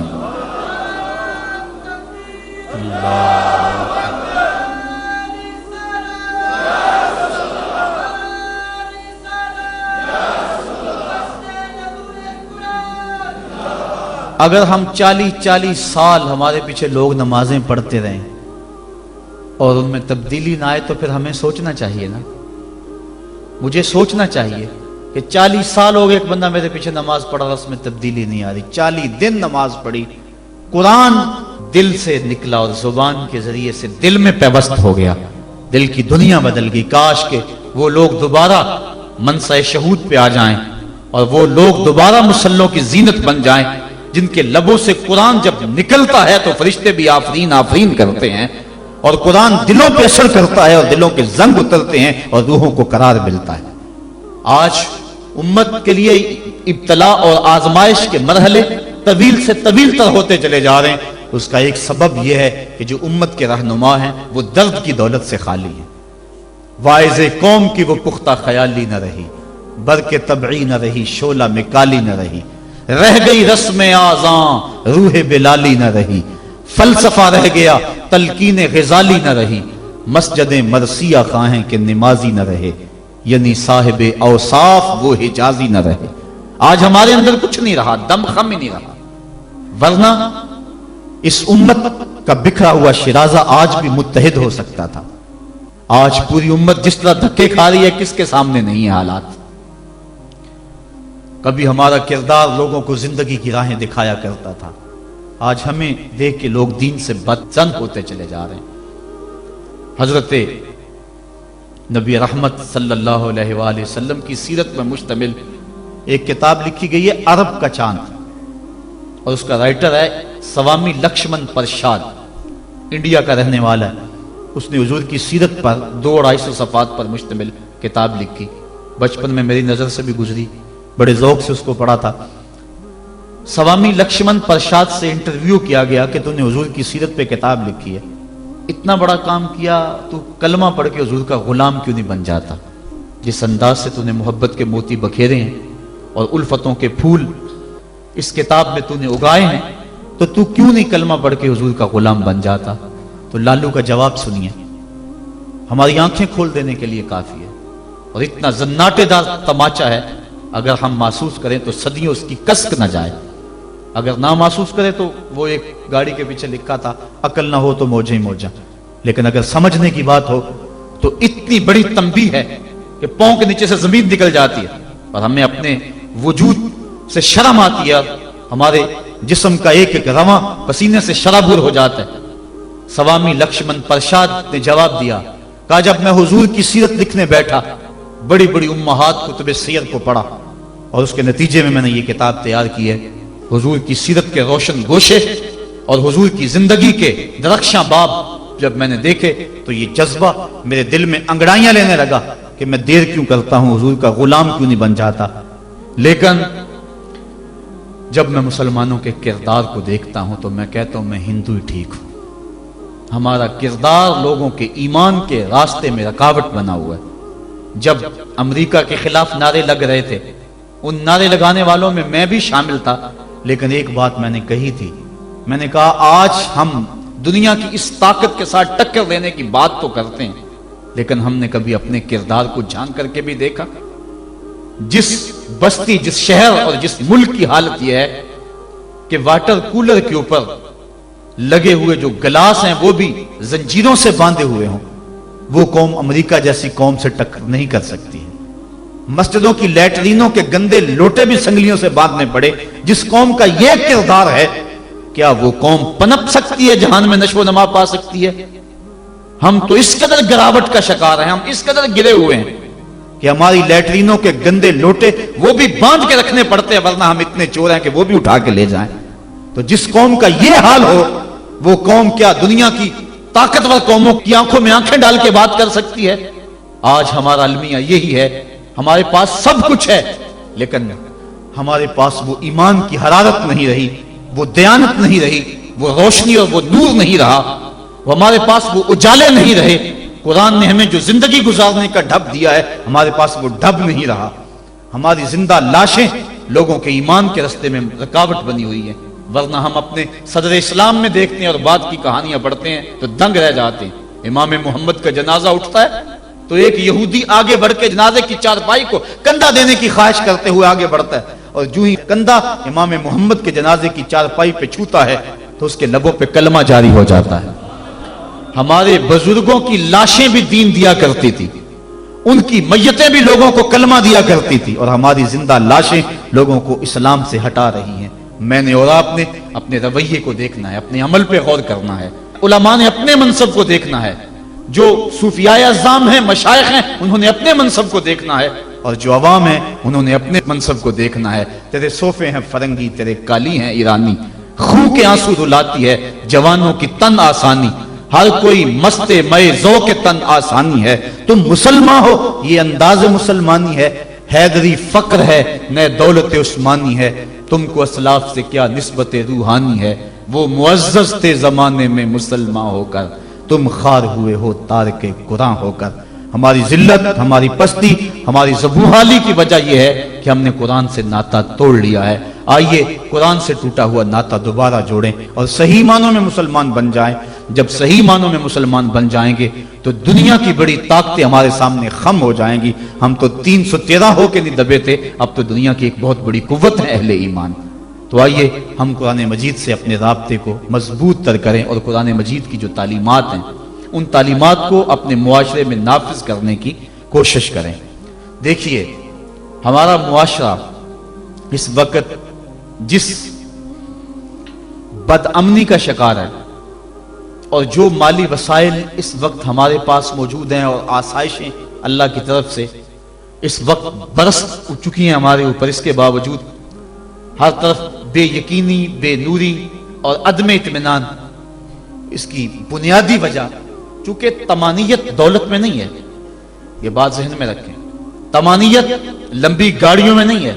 اگر ہم 40 سال ہمارے پیچھے لوگ نمازیں پڑھتے رہیں اور ان میں تبدیلی نہ آئے تو پھر ہمیں سوچنا چاہیے نا، مجھے سوچنا چاہیے کہ 40 سال ہو گئے ایک بندہ میرے پیچھے نماز پڑھا رہا، اس میں تبدیلی نہیں آ رہی، 40 دن نماز پڑھی، قرآن دل سے نکلا اور زبان کے ذریعے سے دل میں پیوست ہو گیا، دل کی دنیا بدل گئی۔ کاش کہ وہ لوگ دوبارہ منصہ شہود پہ آ جائیں اور وہ لوگ دوبارہ مصلوں کی زینت بن جائیں، جن کے لبوں سے قرآن جب نکلتا ہے تو فرشتے بھی آفرین آفرین کرتے ہیں، اور قرآن دلوں پہ اثر کرتا ہے اور دلوں کے زنگ اترتے ہیں اور روحوں کو قرار ملتا ہے۔ آج امت کے لیے ابتلا اور آزمائش کے مرحلے طویل سے طویل تر ہوتے چلے جا رہے ہیں، اس کا ایک سبب یہ ہے کہ جو امت کے رہنما ہیں وہ درد کی دولت سے خالی ہیں۔ واعظ قوم کی وہ پختہ خیالی نہ رہی، برق طبعی نہ رہی، شعلہ میں کالی نہ رہی، رہ گئی رسم آذاں روح بلالی نہ رہی، فلسفہ رہ گیا تلقین غزالی نہ رہی، مسجد مرثیہ خواہیں کہ نمازی نہ رہے، یعنی صاحب اوصاف وہ حجازی نہ رہے۔ آج ہمارے اندر کچھ نہیں رہا، دم خم ہی نہیں رہا، ورنہ اس امت کا بکھرا ہوا شرازہ آج بھی متحد ہو سکتا تھا۔ آج پوری امت جس طرح دھکے کھا رہی ہے، کس کے سامنے نہیں ہے حالات۔ کبھی ہمارا کردار لوگوں کو زندگی کی راہیں دکھایا کرتا تھا، آج ہمیں دیکھ کے لوگ دین سے بدزن ہوتے چلے جا رہے ہیں۔ حضرت نبی رحمت صلی اللہ علیہ وآلہ وسلم کی سیرت میں مشتمل ایک کتاب لکھی گئی ہے عرب کا چاند، اور اس کا رائٹر ہے سوامی لکشمن پرشاد، انڈیا کا رہنے والا ہے۔ اس نے حضور کی سیرت پر 200-250 صفحات پر مشتمل کتاب لکھی، بچپن میں میری نظر سے بھی گزری، بڑے ذوق سے اس کو پڑھا تھا۔ سوامی لکشمن پرشاد سے انٹرویو کیا گیا کہ تو نے حضور کی سیرت پہ کتاب لکھی ہے، اتنا بڑا کام کیا، تو کلمہ پڑھ کے حضور کا غلام کیوں نہیں بن جاتا؟ جس انداز سے تو نے محبت کے موتی بکھیرے ہیں اور الفتوں کے پھول اس کتاب میں تو نے اگائے ہیں، تو کیوں نہیں کلمہ پڑھ کے حضور کا غلام بن جاتا؟ تو لالو کا جواب سنیے، ہماری آنکھیں کھول دینے کے لیے کافی ہے، اور اتنا زناٹے دار تماچا ہے، اگر ہم محسوس کریں تو صدیوں اس کی کسک نہ جائے، اگر نہ محسوس کریں تو وہ ایک گاڑی کے پیچھے لکھا تھا عقل نہ ہو تو موجیں ہی موجاں، لیکن اگر سمجھنے کی بات ہو تو اتنی بڑی تنبیہ ہے کہ پاؤں کے نیچے سے زمین نکل جاتی ہے، اور ہمیں اپنے وجود سے شرم آتی ہے، ہمارے جسم کا ایک ایک رواں پسینے سے شرابور ہو جاتا ہے۔ سوامی لکشمن پرشاد نے جواب دیا، کہا جب میں حضور کی سیرت لکھنے بیٹھا، بڑی بڑی امہات کتب سیر کو پڑھا، اور اس کے نتیجے میں نے یہ کتاب تیار کی ہے۔ حضور کی سیرت کے روشن گوشے اور حضور کی زندگی کے درخشاں باب جب میں نے دیکھے تو یہ جذبہ میرے دل میں انگڑائیاں لینے لگا کہ میں دیر کیوں کرتا ہوں، حضور کا غلام کیوں نہیں بن جاتا۔ لیکن جب میں مسلمانوں کے کردار کو دیکھتا ہوں تو میں کہتا ہوں میں ہندو ہی ٹھیک ہوں۔ ہمارا کردار لوگوں کے ایمان کے راستے میں رکاوٹ بنا ہوا ہے۔ جب امریکہ کے خلاف نعرے لگ رہے تھے، ان نعرے لگانے والوں میں میں بھی شامل تھا، لیکن ایک بات میں نے کہی تھی، میں نے کہا آج ہم دنیا کی اس طاقت کے ساتھ ٹکر دینے کی بات تو کرتے ہیں، لیکن ہم نے کبھی اپنے کردار کو جھانک کر کے بھی دیکھا؟ جس بستی، جس شہر اور جس ملک کی حالت یہ ہے کہ واٹر کولر کے اوپر لگے ہوئے جو گلاس ہیں وہ بھی زنجیروں سے باندھے ہوئے ہوں، وہ قوم امریکہ جیسی قوم سے ٹکر نہیں کر سکتی ہے۔ مسجدوں کی لیٹرینوں کے گندے لوٹے بھی سنگلیوں سے باندھنے پڑے۔ جس قوم کا یہ کردار ہے، کیا وہ قوم پنپ سکتی ہے، جہان میں نشو و نما پا سکتی ہے؟ ہم تو اس قدر گراوٹ کا شکار ہیں، ہم اس قدر گرے ہوئے ہیں کہ ہماری لیٹرینوں کے گندے لوٹے وہ بھی باندھ کے رکھنے پڑتے ہیں، ورنہ ہم اتنے چور ہیں کہ وہ بھی اٹھا کے لے جائیں۔ تو جس قوم کا یہ حال ہو، وہ قوم کیا دنیا کی طاقتور قوموں کی آنکھوں میں آنکھیں ڈال کے بات کر سکتی ہے؟ آج ہمارا المیہ یہی ہے، ہمارے پاس سب کچھ ہے، لیکن ہمارے پاس وہ ایمان کی حرارت نہیں رہی، وہ دیانت نہیں رہی، وہ روشنی اور وہ نور نہیں رہا، وہ ہمارے پاس وہ اجالے نہیں رہے۔ قرآن نے ہمیں جو زندگی گزارنے کا ڈھب دیا ہے، ہمارے پاس وہ ڈھب نہیں رہا۔ ہماری زندہ لاشیں لوگوں کے ایمان کے رستے میں رکاوٹ بنی ہوئی ہیں، ورنہ ہم اپنے صدر اسلام میں دیکھتے ہیں اور بعد کی کہانیاں پڑھتے ہیں تو دنگ رہ جاتے ہیں۔ امام محمد کا جنازہ اٹھتا ہے تو ایک یہودی آگے بڑھ کے جنازے کی چارپائی کو کندھا دینے کی خواہش کرتے ہوئے آگے بڑھتا ہے، اور جو ہی کندھا امام محمد کے جنازے کی چارپائی پہ چھوتا ہے تو اس کے لبوں پہ کلمہ جاری ہو جاتا ہے۔ ہمارے بزرگوں کی لاشیں بھی دین دیا کرتی تھی، ان کی میتیں بھی لوگوں کو کلمہ دیا کرتی تھی، اور ہماری زندہ لاشیں لوگوں کو اسلام سے ہٹا رہی ہیں۔ میں نے اور آپ نے اپنے رویے کو دیکھنا ہے، اپنے عمل پہ غور کرنا ہے۔ علماء نے اپنے منصب کو دیکھنا ہے، جو صوفیاء اعظام ہیں، مشائخ ہیں، انہوں نے اپنے منصب کو دیکھنا ہے، اور جو عوام ہیں انہوں نے اپنے منصب کو دیکھنا ہے۔ تیرے صوفے ہیں فرنگی، تیرے کالی ہیں ایرانی، خون کے آنسو رلاتی ہے جوانوں کی تن آسانی، ہر کوئی مست مئے ذوق تن آسانی ہے۔ تم مسلمان ہو یہ انداز مسلمانی ہے، حیدری فقر ہے نئے دولت عثمانی ہے، تم کو اسلاف سے کیا نسبت روحانی ہے، وہ معزز تھے زمانے میں مسلمان ہو کر، تم خار ہوئے ہو تارک قرآن ہو کر۔ ہماری ذلت، ہماری پستی، ہماری زبوحالی کی وجہ یہ ہے کہ ہم نے قرآن سے ناطہ توڑ لیا ہے۔ آئیے قرآن سے ٹوٹا ہوا ناطہ دوبارہ جوڑیں اور صحیح معنوں میں مسلمان بن جائیں۔ جب صحیح معنوں میں مسلمان بن جائیں گے تو دنیا کی بڑی طاقتیں ہمارے سامنے خم ہو جائیں گی۔ ہم تو 313 ہو کے نہیں دبے تھے، اب تو دنیا کی ایک بہت بڑی قوت ہے اہل ایمان۔ تو آئیے ہم قرآن مجید سے اپنے رابطے کو مضبوط تر کریں اور قرآن مجید کی جو تعلیمات ہیں ان تعلیمات کو اپنے معاشرے میں نافذ کرنے کی کوشش کریں۔ دیکھیے ہمارا معاشرہ اس وقت جس بد امنی کا شکار ہے، اور جو مالی وسائل اس وقت ہمارے پاس موجود ہیں اور آسائشیں اللہ کی طرف سے اس وقت برس چکی ہیں ہمارے اوپر، اس کے باوجود ہر طرف بے یقینی، بے نوری اور عدم اطمینان۔ اس کی بنیادی وجہ چونکہ طمانیت دولت میں نہیں ہے، یہ بات ذہن میں رکھیں، طمانیت لمبی گاڑیوں میں نہیں ہے،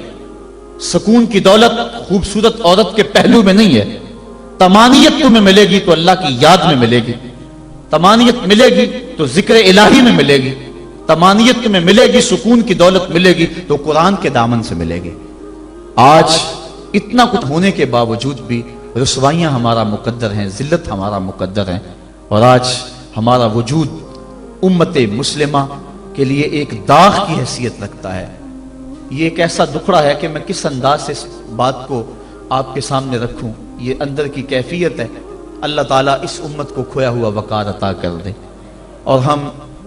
سکون کی دولت خوبصورت عورت کے پہلو میں نہیں ہے۔ طمانیت تمہیں ملے گی تو اللہ کی یاد میں ملے گی، طمانیت ملے گی تو ذکر الہی میں ملے گی، طمانیت تمہیں ملے گی، سکون کی دولت ملے گی تو قرآن کے دامن سے ملے گی۔ آج اتنا کچھ ہونے کے باوجود بھی رسوائیاں ہمارا مقدر ہیں، ذلت ہمارا مقدر ہے، اور آج ہمارا وجود امت مسلمہ کے لیے ایک داغ کی حیثیت رکھتا ہے۔ یہ ایک ایسا دکھڑا ہے کہ میں کس انداز سے اس بات کو آپ کے سامنے رکھوں، یہ اندر کی کیفیت ہے۔ اللہ تعالیٰ اس امت کو کھویا ہوا وقار عطا کر دے اور ہم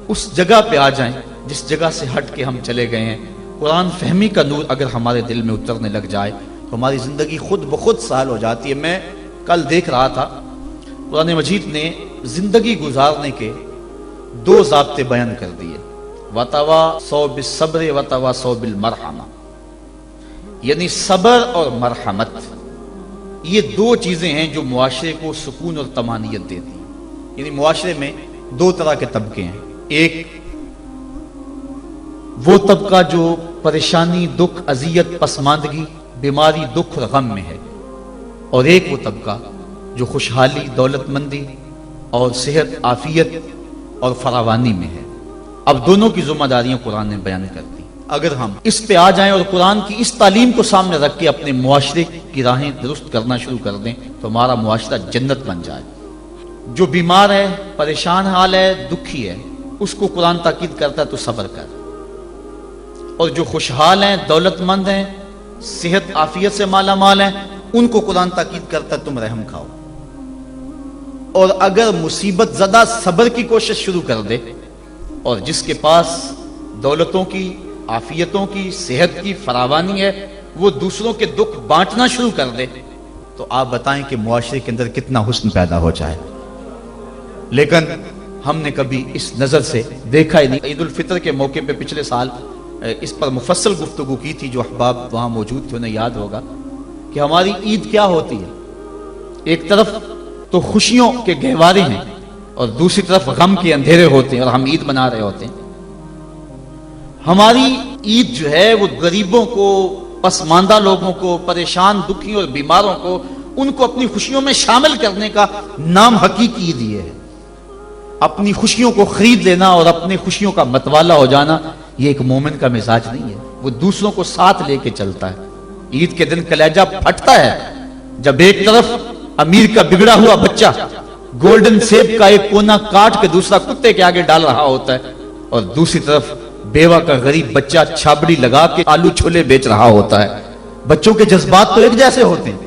اس جگہ پہ آ جائیں جس جگہ سے ہٹ کے ہم چلے گئے ہیں۔ قرآن فہمی کا نور اگر ہمارے دل میں اترنے لگ جائے تو ہماری زندگی خود بخود سہل ہو جاتی ہے۔ میں کل دیکھ رہا تھا قرآن مجید نے زندگی گزارنے کے 2 ضابطے بیان کر دیے، وَتَوَاصَوْا بِالصَّبْرِ وَتَوَاصَوْا بِالْمَرْحَمَةِ، یعنی صبر اور مرحمت، یہ 2 چیزیں ہیں جو معاشرے کو سکون اور طمانینت دیتی ہیں۔ یعنی معاشرے میں دو طرح کے طبقے ہیں. ایک وہ طبقہ جو پریشانی، دکھ، اذیت، پسماندگی، بیماری، دکھ اور غم میں ہے، اور ایک وہ طبقہ جو خوشحالی، دولت مندی اور صحت، عافیت اور فراوانی میں ہے. اب دونوں کی ذمہ داریاں قرآن نے بیان کر دی. اگر ہم اس پہ آ جائیں اور قرآن کی اس تعلیم کو سامنے رکھ کے اپنے معاشرے کی راہیں درست کرنا شروع کر دیں تو ہمارا معاشرہ جنت بن جائے. جو بیمار ہے، پریشان حال ہے، دکھی ہے، اس کو قرآن تاکید کرتا ہے تو صبر کر. اور جو خوشحال ہیں، دولت مند ہیں، صحت عافیت سے مالا مال ہیں، ان کو قرآن تاکید کرتا ہے تم رحم کھاؤ. اور اگر مصیبت زدہ صبر کی کوشش شروع کر دے، اور جس کے پاس دولتوں کی، عافیتوں کی، صحت کی فراوانی ہے، وہ دوسروں کے دکھ بانٹنا شروع کر دے، تو آپ بتائیں کہ معاشرے کے اندر کتنا حسن پیدا ہو جائے. لیکن ہم نے کبھی اس نظر سے دیکھا ہی نہیں. عید الفطر کے موقع پہ پچھلے سال اس پر مفصل گفتگو کی تھی. جو احباب وہاں موجود تھے انہیں یاد ہوگا کہ ہماری عید کیا ہوتی ہے. ایک طرف تو خوشیوں کے گہوارے ہیں اور دوسری طرف غم کے اندھیرے ہوتے ہیں اور ہم عید منا رہے ہوتے ہیں. ہماری عید جو ہے وہ غریبوں کو، پسماندہ لوگوں کو، پریشان، دکھی اور بیماروں کو، ان کو اپنی خوشیوں میں شامل کرنے کا نام حقیقی عید یہ ہے. اپنی خوشیوں کو خرید لینا اور اپنی خوشیوں کا متوالا ہو جانا یہ ایک مومن کا مزاج نہیں ہے. وہ دوسروں کو ساتھ لے کے چلتا ہے. عید کے دن کلیجہ پھٹتا ہے جب ایک طرف امیر کا بگڑا ہوا بچہ گولڈن سیب کا ایک کونا کاٹ کے دوسرا کتے کے آگے ڈال رہا ہوتا ہے، اور دوسری طرف بیوہ کا غریب بچہ چھابڑی لگا کے آلو چھولے بیچ رہا ہوتا ہے. بچوں کے جذبات تو ایک جیسے ہوتے ہیں،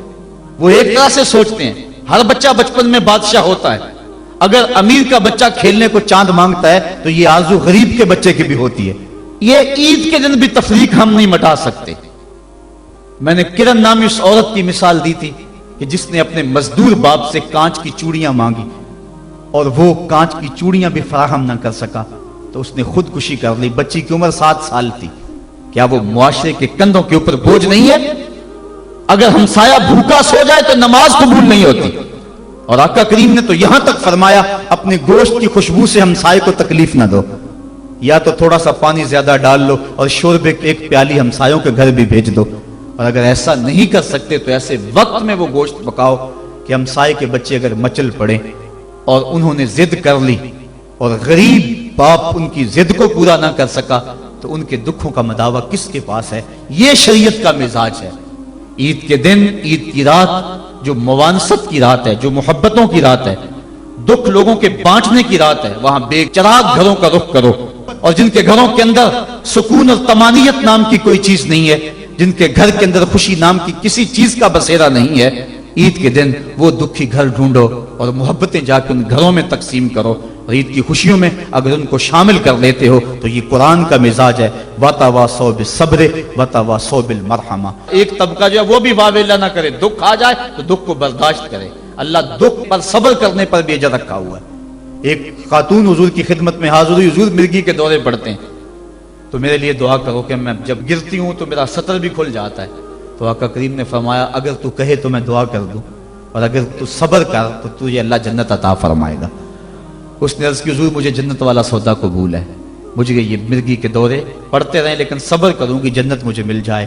وہ ایک طرح سے سوچتے ہیں. ہر بچہ بچپن میں بادشاہ ہوتا ہے. اگر امیر کا بچہ کھیلنے کو چاند مانگتا ہے تو یہ آرزو غریب کے بچے کی بھی ہوتی ہے. یہ عید کے دن بھی تفریق ہم نہیں مٹا سکتے. میں نے کرن نامی اس عورت کی مثال دی تھی کہ جس نے اپنے مزدور باپ سے کانچ کی چوڑیاں مانگی اور وہ کانچ کی چوڑیاں بھی فراہم نہ کر سکا تو اس نے خودکشی کر لی. بچی کی عمر 7 سال تھی. کیا وہ معاشرے کے کندھوں کے اوپر بوجھ نہیں ہے؟ اگر ہمسایہ بھوکا سو جائے تو نماز قبول نہیں ہوتی. اور آقا کریم نے تو یہاں تک فرمایا اپنے گوشت کی خوشبو سے ہمسائے کو تکلیف نہ دو. یا تو تھوڑا سا پانی زیادہ ڈال لو اور شوربے کی ایک پیالی ہمسایوں کے گھر بھی بھیج دو. اور اگر ایسا نہیں کر سکتے تو ایسے وقت میں وہ گوشت پکاؤ کہ ہمسائے کے بچے اگر مچل پڑے اور انہوں نے ضد کر لی اور غریب باپ ان کی ضد کو پورا نہ کر سکا تو ان کے دکھوں کا مداوع کس کے پاس ہے؟ یہ شریعت کا مزاج ہے. عید کے دن، عید کی رات جو موانست کی رات ہے، جو محبتوں کی رات ہے، دکھ لوگوں کے بانٹنے کی رات ہے، وہاں بے چراغ گھروں کا رخ کرو. اور جن کے گھروں کے اندر سکون اور طمانینت نام کی کوئی چیز نہیں ہے، جن کے گھر کے اندر خوشی نام کی کسی چیز کا بسیرا نہیں ہے، عید کے دن وہ دکھی گھر ڈھونڈو اور محبتیں جا کے ان گھروں میں تقسیم کرو. اور عید کی خوشیوں میں اگر ان کو شامل کر لیتے ہو تو یہ قرآن کا مزاج ہے. وَتَوَاصَوْا بِالصَّبْرِ وَتَوَاصَوْا بِالْمَرْحَمَةِ. ایک طبقہ جو ہے وہ بھی واویلا نہ کرے، دکھ آ جائے تو دکھ کو برداشت کرے. اللہ دکھ پر صبر کرنے پر بھی اجر رکھا ہوا ہے. ایک خاتون حضور کی خدمت میں حاضر ہوئی. حضور مرگی کے دورے پڑتے ہیں تو میرے لیے دعا کرو کہ میں جب گرتی ہوں تو میرا سطر بھی کھل جاتا ہے. تو آقا کریم نے فرمایا اگر تو کہے تو میں دعا کر دوں اور اگر تو صبر کر تو تجھے اللہ جنت عطا فرمائے گا. اس نے عرض کی حضور مجھے جنت والا سودا قبول ہے، مجھے یہ مرگی کے دورے پڑتے رہیں لیکن صبر کروں گی جنت مجھے مل جائے.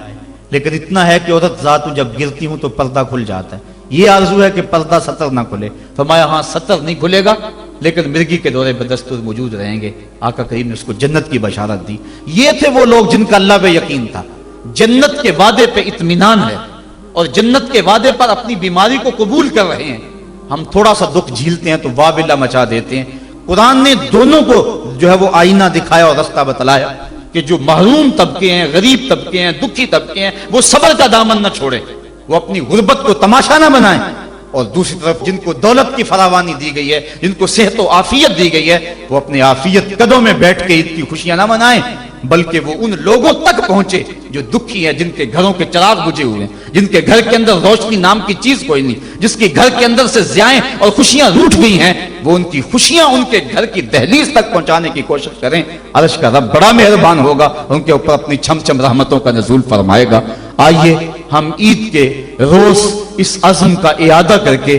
لیکن اتنا ہے کہ عورت ذات جب گرتی ہوں تو پردہ کھل جاتا ہے. یہ آرزو ہے کہ پردہ سطر نہ کھلے. فرمایا ہاں سطر نہیں کھلے گا لیکن مرگی کے دورے بدستور موجود رہیں گے. آقا کریم نے اس کو جنت کی بشارت دی. یہ تھے وہ لوگ جن کا اللہ پہ یقین تھا. جنت کے وعدے پہ اطمینان ہے اور جنت کے وعدے پر اپنی بیماری کو قبول کر رہے ہیں. ہم تھوڑا سا دکھ جھیلتے ہیں تو واویلا مچا دیتے ہیں. قرآن نے دونوں کو جو ہے وہ آئینہ دکھایا اور رستہ بتلایا کہ جو محروم طبقے ہیں، غریب طبقے ہیں، دکھی طبقے ہیں، وہ صبر کا دامن نہ چھوڑے، وہ اپنی غربت کو تماشا نہ بنائیں. اور دوسری طرف جن کو دولت کی فراوانی دی گئی ہے، جن کو صحت و عافیت دی گئی ہے، وہ اپنی عافیت قدوں میں بیٹھ کے عید کی خوشیاں نہ منائیں بلکہ وہ ان لوگوں تک پہنچے جو دکھی ہیں، جن کے گھروں کے چراغ بجھے ہوئے ہیں، جن کے گھر کے اندر روشنی نام کی چیز کوئی نہیں، جس کے گھر کے اندر سے ضیائیں اور خوشیاں روٹھ گئی ہیں، وہ ان کی خوشیاں ان کے گھر کی دہلیز تک پہنچانے کی کوشش کریں. عرش کا رب بڑا مہربان ہوگا، ان کے اوپر اپنی چھم چھم رحمتوں کا نزول فرمائے گا. آئیے ہم عید کے روز اس عزم کا اعادہ کر کے